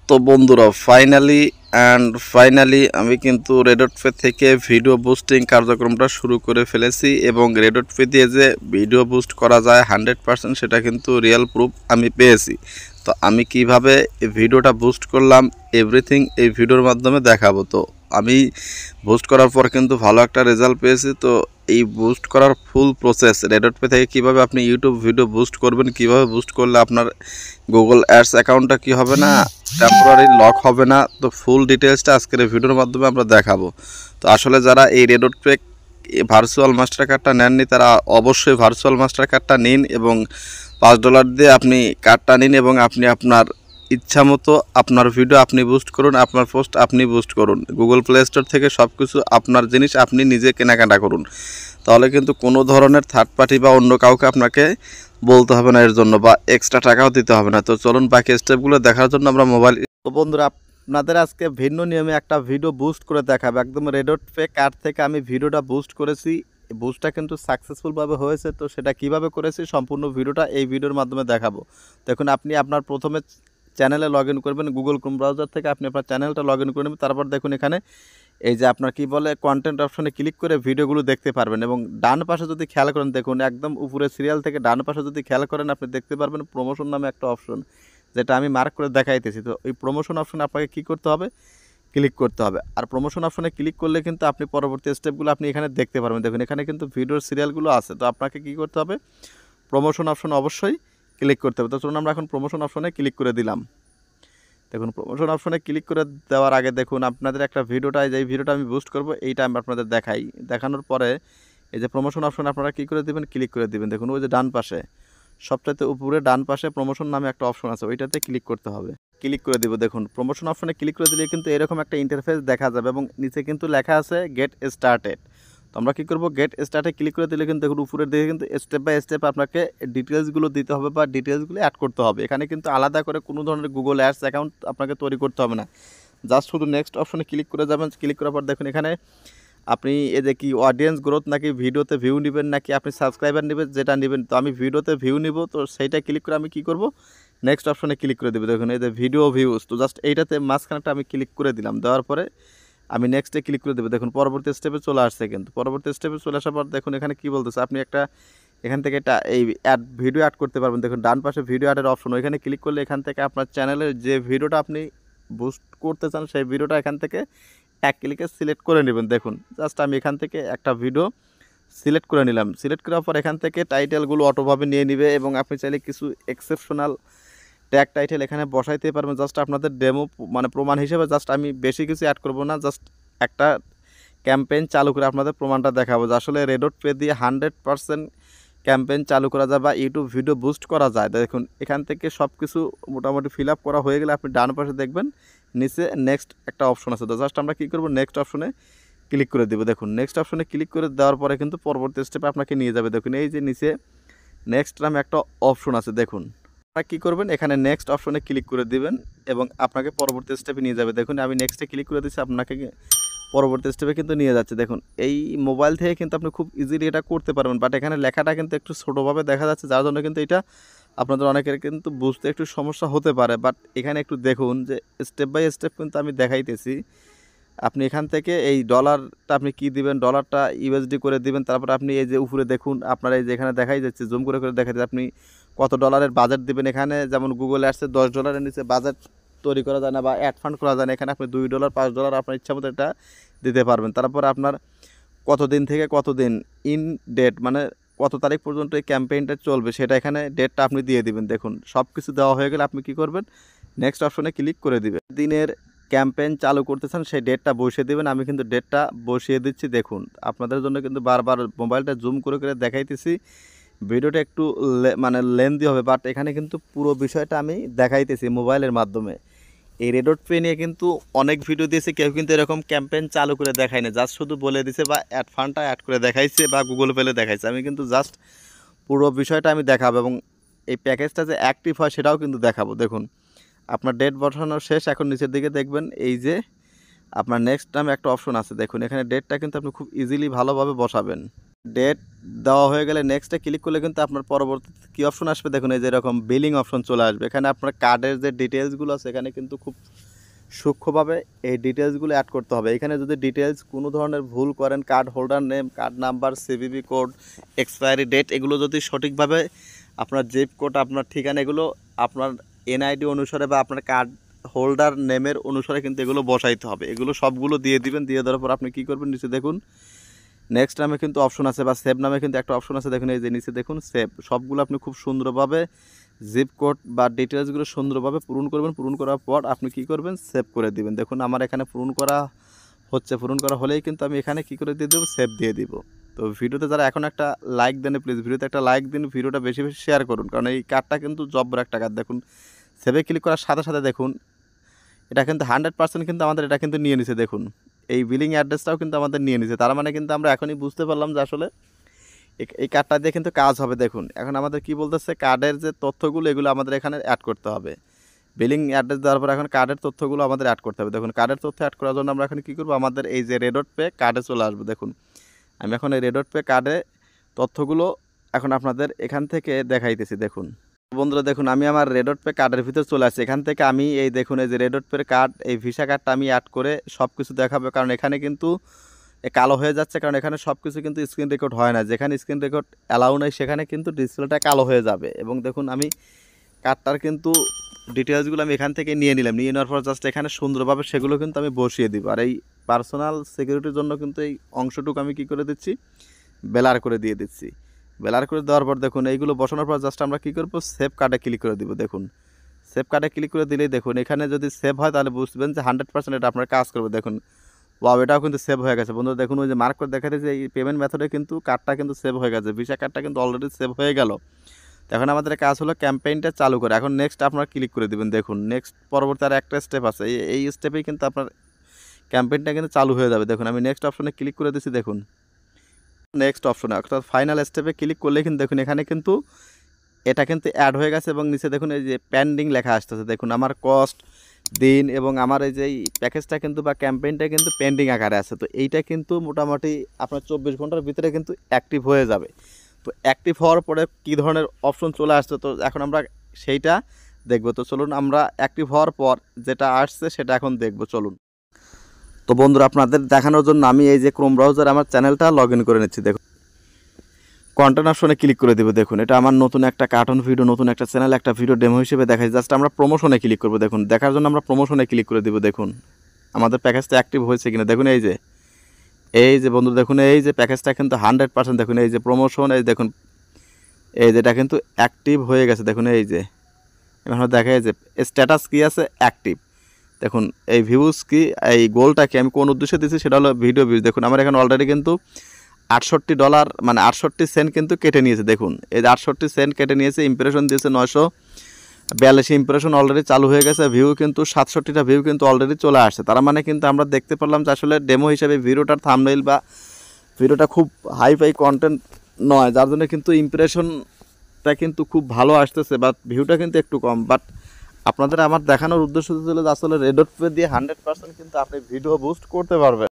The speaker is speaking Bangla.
তো বন্ধুরা ফাইনালি আমি কিন্তু রেডট পে থেকে ভিডিও বুস্টিং কার্যক্রমটা শুরু করে ফেলেছি এবং রেডট পে দিয়ে যে ভিডিও বুস্ট করা যায় 100% সেটা কিন্তু রিয়েল প্রুফ আমি পেয়েছি। তো আমি কিভাবে এই ভিডিওটা বুস্ট করলাম এভরিথিং এই ভিডিওর মাধ্যমে দেখাবো। তো আমি বুস্ট করার পর কিন্তু ভালো একটা রেজাল্ট পেয়েছি। তো এই বুস্ট করার ফুল প্রসেস রেডট পে থেকে কিভাবে আপনি ইউটিউব ভিডিও বুস্ট করবেন, কিভাবে বুস্ট করলে আপনার গুগল অ্যাডস অ্যাকাউন্টটা কি হবে না, টেম্পোরারি লক হবে না, তো ফুল ডিটেলসটা আজকের এই ভিডিওর মাধ্যমে আমরা দেখাবো। তো আসলে যারা এই রেডট পে ভার্চুয়াল মাস্টার কার্ডটা নেননি তারা অবশ্যই ভার্চুয়াল মাস্টার কার্ডটা নিন এবং $5 দিয়ে আপনি কার্ডটা নিন এবং আপনি আপনার ইচ্ছা মতো আপনার ভিডিও আপনি বুস্ট করুন, আপনার পোস্ট আপনি বুস্ট করুন। গুগল প্লে স্টোর থেকে সব কিছু আপনার জিনিস আপনি নিজে কেনাকাটা করুন। তাহলে কিন্তু কোনো ধরনের থার্ড পার্টি বা অন্য কাউকে আপনাকে বলতে হবে না এর জন্য, বা এক্সট্রা টাকাও দিতে হবে না। তো চলুন বাকি স্টেপগুলো দেখার জন্য আমরা মোবাইল। তো বন্ধুরা, আপনাদের আজকে ভিন্ন নিয়মে একটা ভিডিও বুস্ট করে দেখাবে। একদম রেডট পে কার্ড থেকে আমি ভিডিওটা বুস্ট করেছি, বুস্টটা কিন্তু সাকসেসফুলভাবে হয়েছে। তো সেটা কিভাবে করেছি সম্পূর্ণ ভিডিওটা এই ভিডিওর মাধ্যমে দেখাবো। দেখুন, আপনি আপনার প্রথমে চ্যানেলে লগ ইন করবেন, গুগল ক্রোম ব্রাউজার থেকে আপনি আপনার চ্যানেলটা লগ ইন করে নেবেন। তারপর দেখুন এখানে এই যে আপনার কি বলে কন্টেন্ট অপশনে ক্লিক করে ভিডিওগুলো দেখতে পারবেন এবং ডান পাশে যদি খেয়াল করেন, দেখুন একদম উপরে সিরিয়াল থেকে ডান পাশে যদি খেয়াল করেন আপনি দেখতে পারবেন প্রমোশন নামে একটা অপশন, যেটা আমি মার্ক করে দেখাইতেছি। তো এই প্রমোশন অপশনে আপনাকে কী করতে হবে, ক্লিক করতে হবে। আর প্রমোশন অপশনে ক্লিক করলে কিন্তু আপনি পরবর্তী স্টেপগুলো আপনি এখানে দেখতে পারবেন। দেখুন এখানে কিন্তু ভিডিওর সিরিয়ালগুলো আছে। তো আপনাকে কী করতে হবে, প্রমোশন অপশনে অবশ্যই ক্লিক করতে হবে। তো চলুন আমরা এখন প্রমোশন অপশনে ক্লিক করে দিলাম। দেখুন প্রমোশন অপশনে ক্লিক করে দেওয়ার আগে দেখুন আপনাদের একটা ভিডিওটা, যেই ভিডিওটা আমি বুস্ট করব এইটা আমি আপনাদের দেখাই। দেখানোর পরে এই যে প্রমোশন অপশন আপনারা কী করে দেবেন, ক্লিক করে দেবেন। দেখুন ওই যে ডান পাশে সবচাইতে উপরে ডান পাশে প্রমোশন নামে একটা অপশন আছে, ওইটাতে ক্লিক করতে হবে। ক্লিক করে দিব। দেখুন প্রমোশন অপশনে ক্লিক করে দিলে কিন্তু এরকম একটা ইন্টারফেস দেখা যাবে এবং নিচে কিন্তু লেখা আছে গেট স্টার্টেড। তো আমরা কী করবো, গেট স্টার্টে ক্লিক করে দিলে কিন্তু দেখুন উপরের দিকে কিন্তু স্টেপ বাই স্টেপ আপনাকে ডিটেলসগুলো দিতে হবে বা ডিটেলসগুলো অ্যাড করতে হবে। এখানে কিন্তু আলাদা করে কোনো ধরনের গুগল অ্যাডস অ্যাকাউন্ট আপনাকে তৈরি করতে হবে না। জাস্ট শুধু নেক্সট অপশনে ক্লিক করে যাবেন। ক্লিক করার পর দেখুন এখানে আপনি এই যে কি অডিয়েন্স গ্রোথ নাকি ভিডিওতে ভিউ নেবেন নাকি আপনি সাবস্ক্রাইবার নেবেন, যেটা নেবেন। তো আমি ভিডিওতে ভিউ নিব, তো সেইটা ক্লিক করে আমি কি করব, নেক্সট অপশনে ক্লিক করে দেবো। দেখুন এই যে ভিডিও ভিউজ, তো জাস্ট এইটাতে মাঝখানটা আমি ক্লিক করে দিলাম। দেওয়ার পরে আমি নেক্সটে ক্লিক করে দেবো। দেখুন পরবর্তী স্টেপে চলে আসছে, কিন্তু পরবর্তী স্টেপে চলে আসার পর দেখুন এখানে কী বলতেছে, আপনি একটা এখান থেকে একটা এই ভিডিও অ্যাড করতে পারবেন। দেখুন ডান পাশে ভিডিও অ্যাডের অপশন, ওইখানে ক্লিক করলে এখান থেকে আপনার চ্যানেলের যে ভিডিওটা আপনি বুস্ট করতে চান সেই ভিডিওটা এখান থেকে এক ক্লিকে সিলেক্ট করে নেবেন। দেখুন জাস্ট আমি এখান থেকে একটা ভিডিও সিলেক্ট করে নিলাম। সিলেক্ট করার পর এখান থেকে টাইটেলগুলো অটোভাবে নিয়ে নিবে এবং আপনি চাইলে কিছু এক্সেপশনাল ট্যাগ টাইটেল এখানে বসাইতে পারবেন। জাস্ট আপনাদের ডেমো মানে প্রমাণ হিসেবে জাস্ট আমি বেশি কিছু অ্যাড করব না, জাস্ট একটা ক্যাম্পেইন চালু করে আপনাদের প্রমাণটা দেখাবো যে আসলে রেডট পে দিয়ে 100% ক্যাম্পেইন চালু করা যায় বা ইউটিউব ভিডিও বুস্ট করা যায়। দেখুন এখান থেকে সব কিছু মোটামুটি ফিল আপ করা হয়ে গেলে আপনি ডান পাশে দেখবেন নিচে নেক্সট একটা অপশন আছে। তো জাস্ট আমরা কী করবো, নেক্সট অপশনে ক্লিক করে দেবো। দেখুন নেক্সট অপশনে ক্লিক করে দেওয়ার পরে কিন্তু পরবর্তী স্টেপে আপনাকে নিয়ে যাবে। দেখুন এই যে নিচে নেক্সট নামে একটা অপশন আছে, দেখুন আপনারা কী করবেন, এখানে নেক্সট অপশনে ক্লিক করে দিবেন এবং আপনাকে পরবর্তী স্টেপে নিয়ে যাবে। দেখুন আমি নেক্সটে ক্লিক করে দিচ্ছি, আপনাকে পরবর্তী স্টেপে কিন্তু নিয়ে যাচ্ছে। দেখুন এই মোবাইল থেকে কিন্তু আপনি খুব ইজিলি এটা করতে পারবেন, বাট এখানে লেখাটা কিন্তু একটু ছোটোভাবে দেখা যাচ্ছে, যার জন্য কিন্তু এটা আপনাদের অনেকের কিন্তু বুঝতে একটু সমস্যা হতে পারে। বাট এখানে একটু দেখুন যে স্টেপ বাই স্টেপ কিন্তু আমি দেখাইতেছি। আপনি এখান থেকে এই ডলারটা আপনি কি দিবেন, ডলারটা ইউএসডি করে দিবেন। তারপর আপনি এই যে উপরে দেখুন আপনার এই যে এখানে দেখাই যাচ্ছে, জুম করে দেখাই যাচ্ছে আপনি কত ডলারের বাজেট দিবেন। এখানে যেমন গুগল অ্যাডসে $10 নিচে বাজেট তৈরি করা যায় না বা অ্যাড ফান্ড করা যায় না, এখানে আপনি $2 $5 আপনার ইচ্ছা মতো এটা দিতে পারবেন। তারপর আপনার কতদিন থেকে কতদিন ইন ডেট মানে কত তারিখ পর্যন্ত এই ক্যাম্পেইনটা চলবে সেটা এখানে ডেটটা আপনি দিয়ে দিবেন। দেখুন সব কিছু দেওয়া হয়ে গেলে আপনি কি করবেন, নেক্সট অপশনে ক্লিক করে দিবেন। দিনের ক্যাম্পেইন চালু করতে চান সেই ডেটটা বসিয়ে দেবেন। আমি কিন্তু ডেটটা বসিয়ে দিচ্ছি। দেখুন আপনাদের জন্য কিন্তু বারবার মোবাইলটা জুম করে দেখাইতেছি, ভিডিওটা একটু মানে লেন্দি হবে, বাট এখানে কিন্তু পুরো বিষয়টা আমি দেখাইতেছি মোবাইলের মাধ্যমে। এই রেডট পে নিয়ে কিন্তু অনেক ভিডিও দিয়েছে, কেউ কিন্তু এরকম ক্যাম্পেইন চালু করে দেখায় না, জাস্ট শুধু বলে দিছে বা অ্যাড ফান্ডটা অ্যাড করে দেখাইছে বা গুগল পেলে দেখাইছে। আমি কিন্তু জাস্ট পুরো বিষয়টা আমি দেখাবো এবং এই প্যাকেজটা যে অ্যাক্টিভ হয় সেটাও কিন্তু দেখাবো। দেখুন আপনার ডেট বসানো শেষ, এখন নিচের দিকে দেখবেন এই যে আপনার নেক্সট নামে একটা অপশন আছে। দেখুন এখানে ডেটটা কিন্তু আপনি খুব ইজিলি ভালোভাবে বসাবেন। ডেট দেওয়া হয়ে গেলে নেক্সটে ক্লিক করলে কিন্তু আপনার পরবর্তীতে কী অপশন আসবে দেখুন, এই যে এরকম বিলিং অপশন চলে আসবে। এখানে আপনার কার্ডের যে ডিটেলসগুলো আছে এখানে কিন্তু খুব সূক্ষ্মভাবে এই ডিটেলসগুলো অ্যাড করতে হবে। এখানে যদি ডিটেলস কোনো ধরনের ভুল করেন, card holder name, card number, CVV code, expiry date, এগুলো যদি সঠিকভাবে আপনার জিপ কোড, আপনার ঠিকানা, এগুলো আপনার এনআইডি অনুসারে বা আপনার কার্ড হোল্ডার নেমের অনুসারে কিন্তু এগুলো বসাইতে হবে। এগুলো সবগুলো দিয়ে দিবেন। দিয়ে দেওয়ার পর আপনি কী করবেন, নিচে দেখুন নেক্সট নামে কিন্তু অপশন আছে বা সেভ নামে কিন্তু একটা অপশন আছে। দেখুন এই যে নিচে দেখুন সেভ, সবগুলো আপনি খুব সুন্দরভাবে জিপ কোড বা ডিটেলসগুলো সুন্দরভাবে পূরণ করবেন। পূরণ করার পর আপনি কী করবেন, সেভ করে দিবেন। দেখুন আমার এখানে পূরণ করা হচ্ছে, পূরণ করা হলেই কিন্তু আমি এখানে কী করে দিয়ে দেবো, সেভ দিয়ে দিব। তো ভিডিওতে যারা এখন একটা লাইক দেন, প্লিজ ভিডিওতে একটা লাইক দিন, ভিডিওটা বেশি বেশি শেয়ার করুন, কারণ এই কার্ডটা কিন্তু জব্বর একটা কার্ড। দেখুন সেভে ক্লিক করার সাথে সাথে দেখুন এটা কিন্তু 100% কিন্তু আমাদের এটা কিন্তু নিয়ে নিছে। দেখুন এই বিলিং অ্যাড্রেসটাও কিন্তু আমাদের নিয়ে নিছে। তার মানে কিন্তু আমরা এখনই বুঝতে পারলাম যে আসলে এই কার্ডটা দিয়ে কিন্তু কাজ হবে। দেখুন এখন আমাদের কি বলতেছে, কার্ডের যে তথ্যগুলো এগুলো আমাদের এখানে অ্যাড করতে হবে। বিলিং অ্যাড্রেস দেওয়ার পর এখন কার্ডের তথ্যগুলো আমাদের অ্যাড করতে হবে। দেখুন কার্ডের তথ্য অ্যাড করার জন্য আমরা এখন কী করবো, আমাদের এই যে রেডট পে কার্ডে চলে আসবো। দেখুন আমি এখন এই রেডট পে কার্ডে তথ্যগুলো এখন আপনাদের এখান থেকে দেখাইতেছি। দেখুন বন্ধুরা দেখুন আমি আমার রেডট পে কার্ডের ভিতরে চলে আসছি। এখান থেকে আমি এই দেখুন এই যে রেডট পে কার্ড, এই ভিসা কার্ডটা আমি অ্যাড করে সব কিছু দেখাবো, কারণ এখানে কিন্তু কালো হয়ে যাচ্ছে, কারণ এখানে সব কিছু কিন্তু স্ক্রিন রেকর্ড হয় না। যেখানে স্ক্রিন রেকর্ড অ্যালাউ নেই সেখানে কিন্তু ডিসপ্লেটা কালো হয়ে যাবে। এবং দেখুন আমি কার্ডটার কিন্তু ডিটেলসগুলো আমি এখান থেকে নিয়ে নিলাম। নিয়ে নেওয়ার পর জাস্ট এখানে সুন্দরভাবে সেগুলো কিন্তু আমি বসিয়ে দিব। আর এই পার্সোনাল সিকিউরিটির জন্য কিন্তু এই অংশটুকু আমি কী করে দিচ্ছি, ব্লার করে দিয়ে দিচ্ছি। ব্লার করে দেওয়ার পর দেখুন এইগুলো বসানোর পর জাস্ট আমরা কী করবো, সেভ কার্ডে ক্লিক করে দিব। দেখুন সেভ কার্ডে ক্লিক করে দিলেই দেখুন এখানে যদি সেভ হয় তাহলে বুঝবেন যে 100% এটা আপনার কাজ করবে। দেখুন ওয়াও, এটাও কিন্তু সেভ হয়ে গেছে। বন্ধুরা দেখুন ওই যে মার্ক করে দেখা দিয়েছে এই পেমেন্ট মেথডে কিন্তু কার্ডটা কিন্তু সেভ হয়ে গেছে। ভিসা কার্ডটা কিন্তু অলরেডি সেভ হয়ে গেল। এখন আমাদের কাজ হলো ক্যাম্পেইনটা চালু করে। এখন নেক্সট আপনারা ক্লিক করে দেবেন। দেখুন নেক্সট পরবর্তী আর একটা স্টেপ আছে, এই স্টেপেই কিন্তু আপনার ক্যাম্পেইনটা কিন্তু চালু হয়ে যাবে। দেখুন আমি নেক্সট অপশনে ক্লিক করে দিচ্ছি। দেখুন নেক্সট অপশনে অর্থাৎ ফাইনাল স্টেপে ক্লিক করলে কিন্তু দেখুন এখানে কিন্তু এটা কিন্তু অ্যাড হয়ে গেছে এবং নিচে দেখুন এই যে পেন্ডিং লেখা আসতেছে। দেখুন আমার কস্ট, দিন এবং আমার এই যে প্যাকেজটা কিন্তু বা ক্যাম্পেইনটা কিন্তু পেন্ডিং আকারে আছে। তো এইটা কিন্তু মোটামুটি আপনার 24 ঘন্টার ভিতরে কিন্তু অ্যাক্টিভ হয়ে যাবে। তো অ্যাক্টিভ হওয়ার পরে কী ধরনের অপশন চলে আসছে, তো এখন আমরা সেইটা দেখব। তো চলুন আমরা অ্যাক্টিভ হওয়ার পর যেটা আসছে সেটা এখন দেখব, চলুন। তো বন্ধুরা আপনাদের দেখানোর জন্য আমি এই যে ক্রোম ব্রাউজার আমার চ্যানেলটা লগ ইন করে নিচ্ছি। দেখুন কন্টেন্ট অপশনে ক্লিক করে দেবো। দেখুন এটা আমার নতুন একটা কার্টুন ভিডিও, নতুন একটা চ্যানেল, একটা ভিডিও ডেমো হিসেবে দেখাই। জাস্ট আমরা প্রমোশনে ক্লিক করবো। দেখুন দেখার জন্য আমরা প্রমোশনে ক্লিক করে দেবো। দেখুন আমাদের প্যাকেজটা অ্যাক্টিভ হয়েছে কিনা। দেখুন এই যে বন্ধু দেখুন এই যে প্যাকেজটা কিন্তু 100%। দেখুন এই যে প্রমোশন, এই দেখুন এই যেটা কিন্তু অ্যাক্টিভ হয়ে গেছে। দেখুন এই যে এখন দেখা যায় যে স্ট্যাটাস কী আছে, অ্যাক্টিভ। দেখুন এই ভিউজ কি, এই গোলটাকে আমি কোন উদ্দেশ্যে দিচ্ছি সেটা হলো ভিডিও ভিউজ। দেখুন আমার এখানে অলরেডি কিন্তু $68 মানে 68 সেন্ট কিন্তু কেটে নিয়েছে। দেখুন এই যে 68 সেন্ট কেটে নিয়েছে। ইমপ্রেশন দিয়েছে 942 ইমপ্রেশন অলরেডি চালু হয়ে গেছে। ভিউ কিন্তু 67টা ভিউ কিন্তু অলরেডি চলে আসছে। তার মানে কিন্তু আমরা দেখতে পারলাম যে আসলে ডেমো হিসেবে ভিডিওটার থাম্বনেইল বা ভিডিওটা খুব হাইফাই কন্টেন্ট নয়, যার জন্য কিন্তু ইমপ্রেশনটা কিন্তু খুব ভালো আসতেছে, বাট ভিউটা কিন্তু একটু কম। বাট আপনাদের আমার দেখানোর উদ্দেশ্য ছিল যে আসলে রেডট পে দিয়ে 100% কিন্তু আপনি ভিডিও বুস্ট করতে পারবেন।